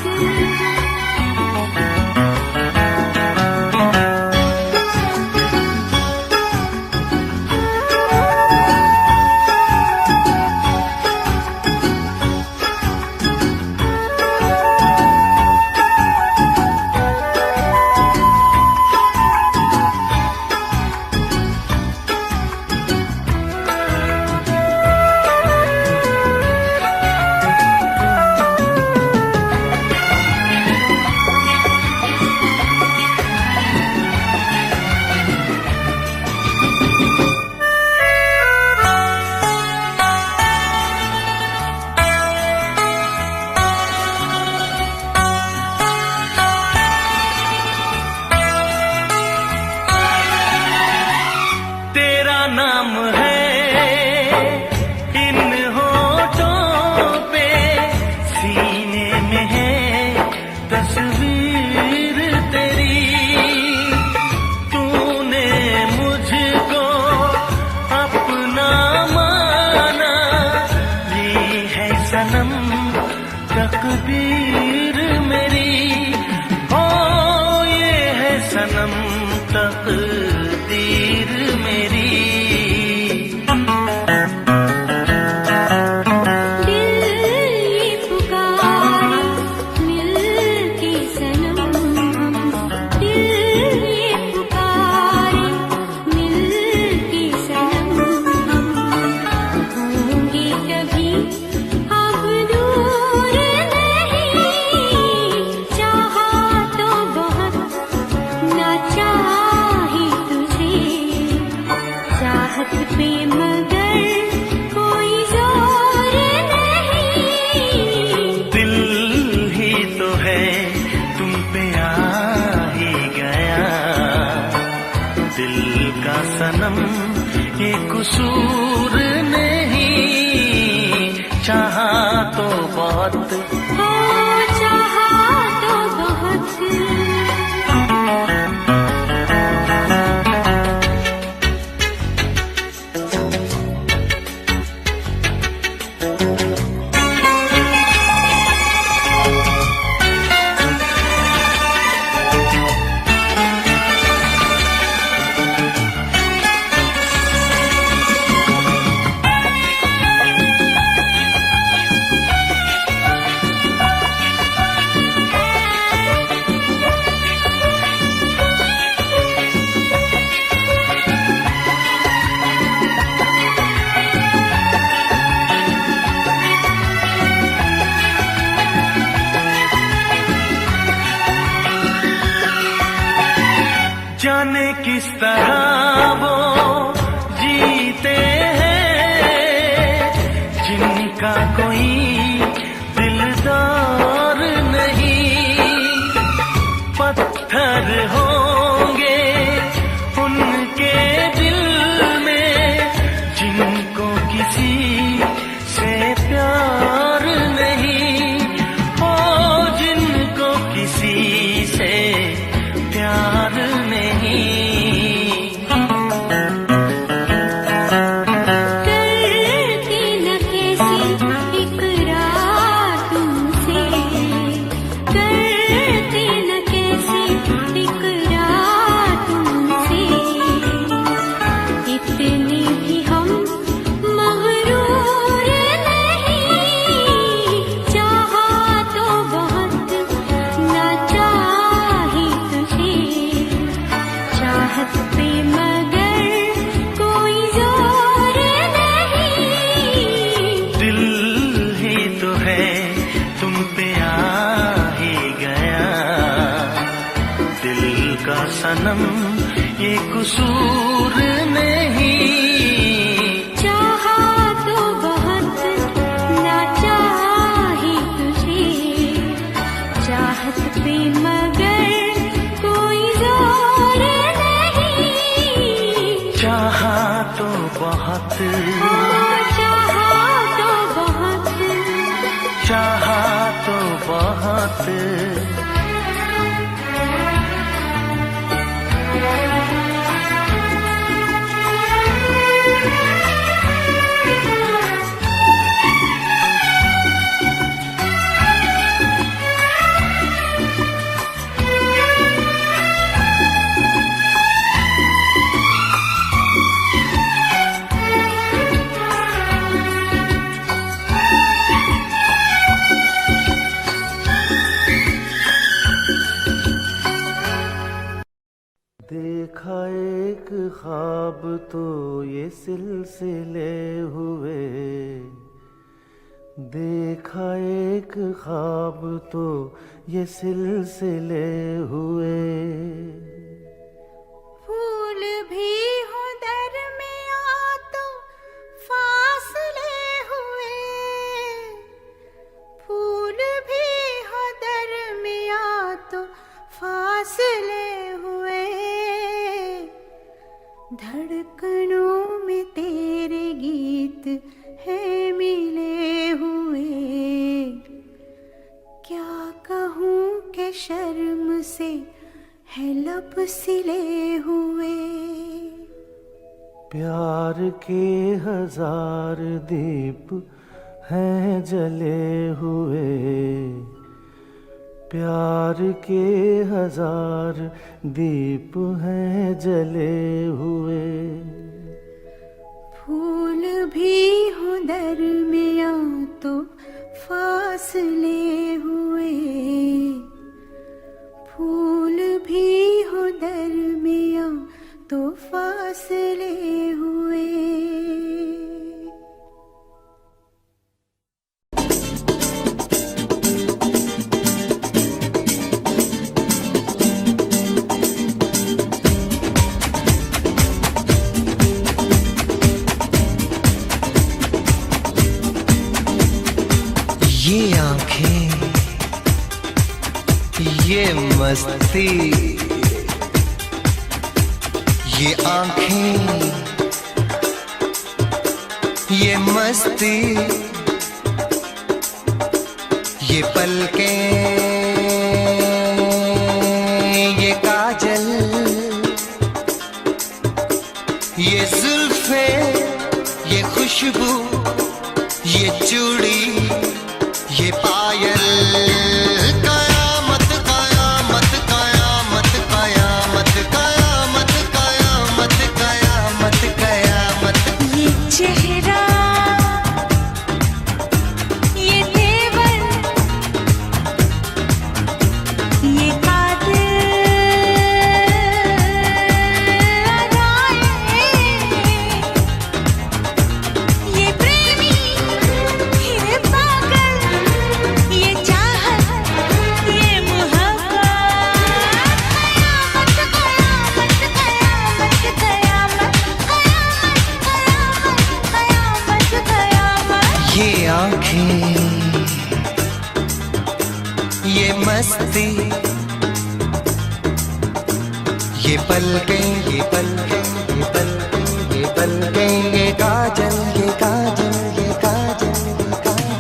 सनम तकदीर मेरी, ओ ये है सनम तकदीर मेरी। सनम ये कसूर नहीं, चाहा तो बहुत, हो चाहा तो बहुत। जाने किस तरह वो जीते हैं जिनका कोई दिलदार नहीं। पत्थर होंगे उनके दिल में जिनको किसी से प्यार नहीं, ओ जिनको किसी से प्यार नहीं। करती न कैसी इकरार तुमसे, करती न कैसी इकरार तुमसे, इतने भी हम मगरूर नहीं, चाहा तो बहुत ना चाही तुझे, चाहत पे मगर कोई जोर नहीं। दिल ही तो है तुम पे आ ही गया, दिल का सनम ये कसूर नहीं। चाहा तो बहुत ना चाही तुझे, चाहत पे मगर कोई जोर नहीं। चाहा तो बहुत, चाहा तो बहुत, चाहा तो बहुत। देखा एक ख्वाब तो ये सिलसिले हुए, देखा एक ख्वाब तो ये सिलसिले हुए। फूल भी हो दरमियां तो फासले हुए, फूल भी हो दरमियां तो फासले हुए। धड़कनों में तेरे गीत है मिले हुए, क्या कहूँ के शर्म से है लब सिले हुए। प्यार के हजार दीप हैं जले हुए, प्यार के हजार दीप हैं जले हुए। फूल भी हो दरमिया तो फासले हुए, फूल भी हो दरमिया तो फासले हुए। ये आंखें, ये मस्ती, ये आंखें, ये मस्ती, ये पलकें, ये काजल, ये जुल्फे, ये खुशबू, ये चूड़ी, ये पायल, कयामत कयामत कयामत कयामत कयामत कयामत कयामत कयामत। ये चेहरा, ये तेवर, ये कातिल अदाएं, ये प्रेमी, ये पागल, ये चाहत, ये मोहब्बत, कयामत कयामत कयामत कयामत कयामत कयामत। ये आंखें, ये मस्ती, ये पलकें, ये पलकें, ये पलकें, ये पलकें, ये काजल, ये काजल, ये काजल, ये काजल।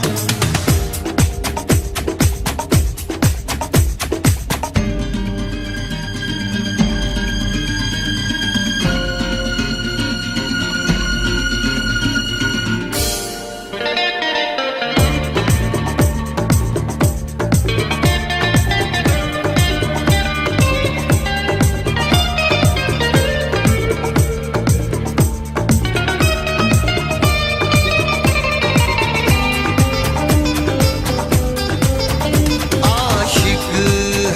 आशिक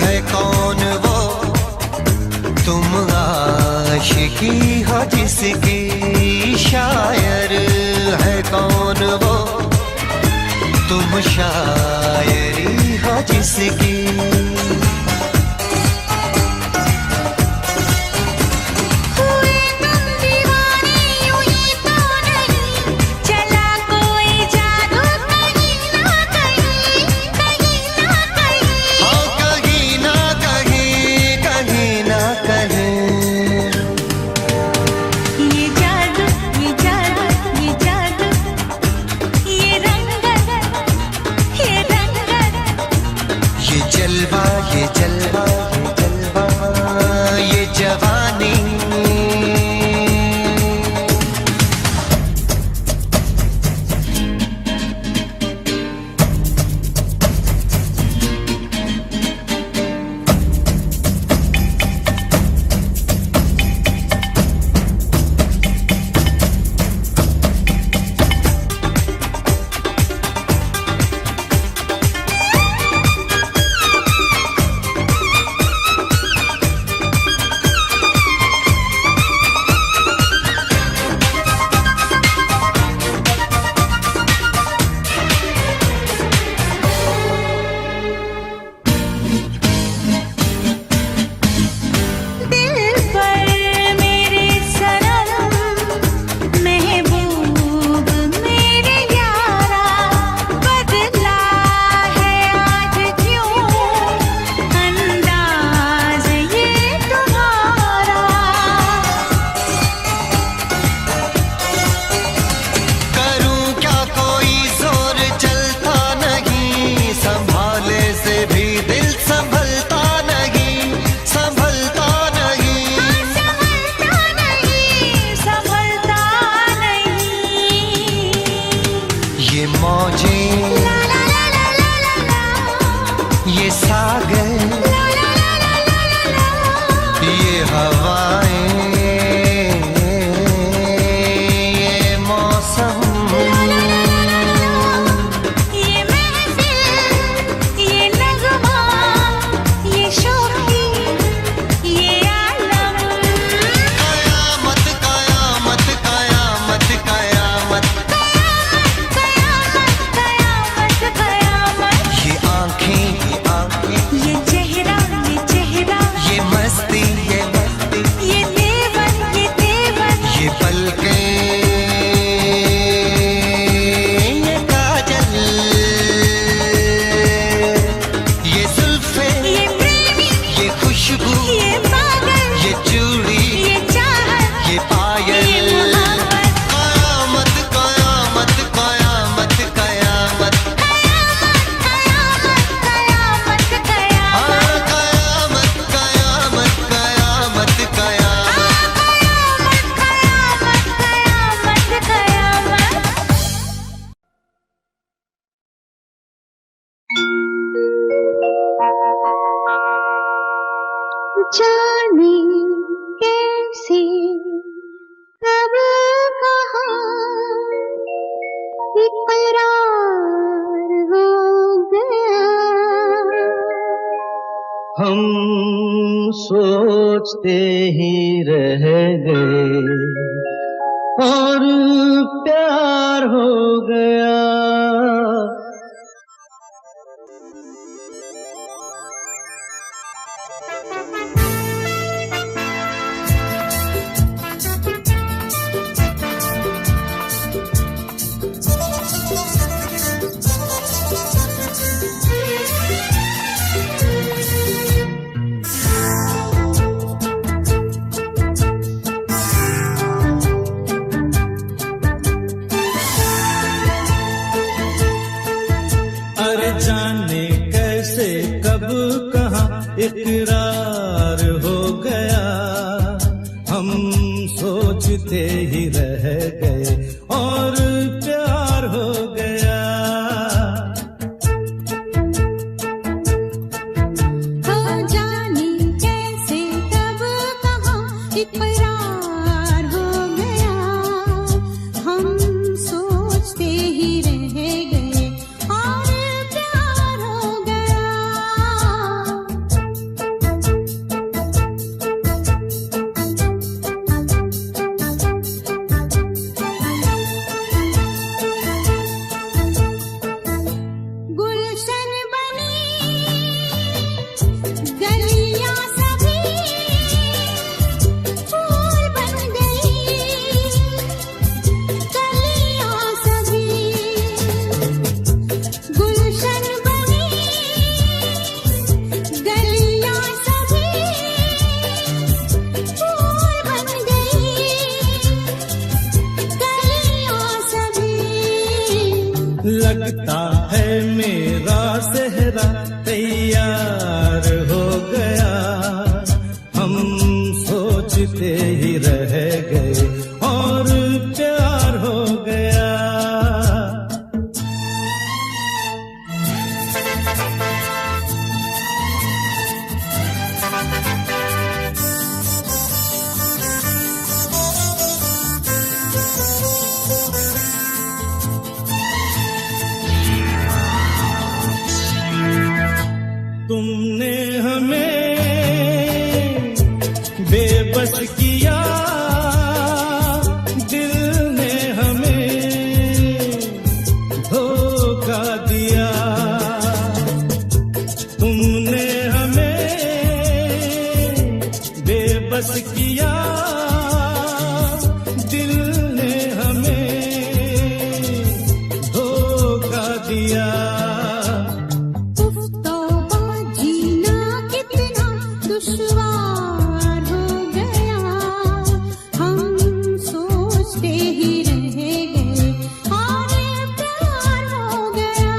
है कौन वो, तुम आशिकी हो जिसकी, शायर है कौन वो, तुम शायरी हो जिसकी। हुए तुम दीवाने यूं ही तो नहीं, चला कोई जादू कहीं ना कहीं, कहीं ना कहीं। हाँ कहीं ना कहीं, कहीं ना कहीं। ये जादू, ये जादू, ये जादू, ये रंगत, ये रंगत, ये जलवा, मौजें, ये सागर, ये हवाएं, ये मौसम, ये महफिल, ये नगमा, ये शोखी, ये आलम। कयामत कयामत कयामत कयामत, कयामत कयामत, ये आंखें, ये चेहरा, ये मस्ती, ये देवन, ये पलकें, ये काजल, ये जुल्फें, ये प्रेमी, ये खुशबू, ये पागल, ये चूड़ी, ये चाहत, ये पायल। ये मोहब्बत। कयामत कयामत कयामत कयामत, कयामत कयामत कयामत, कयामत कयामत कयामत कयामत। कयामत कयामत। जाने कैसे कब कहाँ इकरार हो गया। हम सोचते ही रह गए और प्यार हो गया। अरे जाने कैसे कब कहाँ इकरार हो गया। हम सोचते ही रह गए और प्यार हो गया। जाने कैसे कब कहाँ इकरार हो गया। हम सोचते ही रह गए और प्यार हो गया। गुलशन बनी गलियां सभी फूल बन गई। गलियां सभी गुलशन बनी गलियां सभी फूल बन गई। गलियां सभी लगता है मेरा सेहरा तैयार हो गया। हम सोचते ही रह गए और प्यार हो गया। तुमने हमें बेबस किया, दिल ने हमें धोखा दिया। तुमने हमें बेबस किया, दिल ने हमें धोखा दिया। तौबा जीना कितना दुश्वार हो गया। हम सोचते ही रह गए और प्यार हो गया।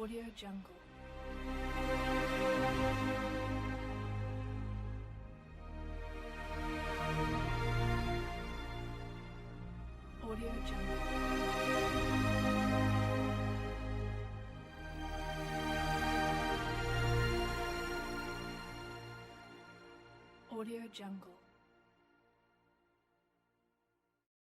Audio Jungle. Audio Jungle. Audio Jungle.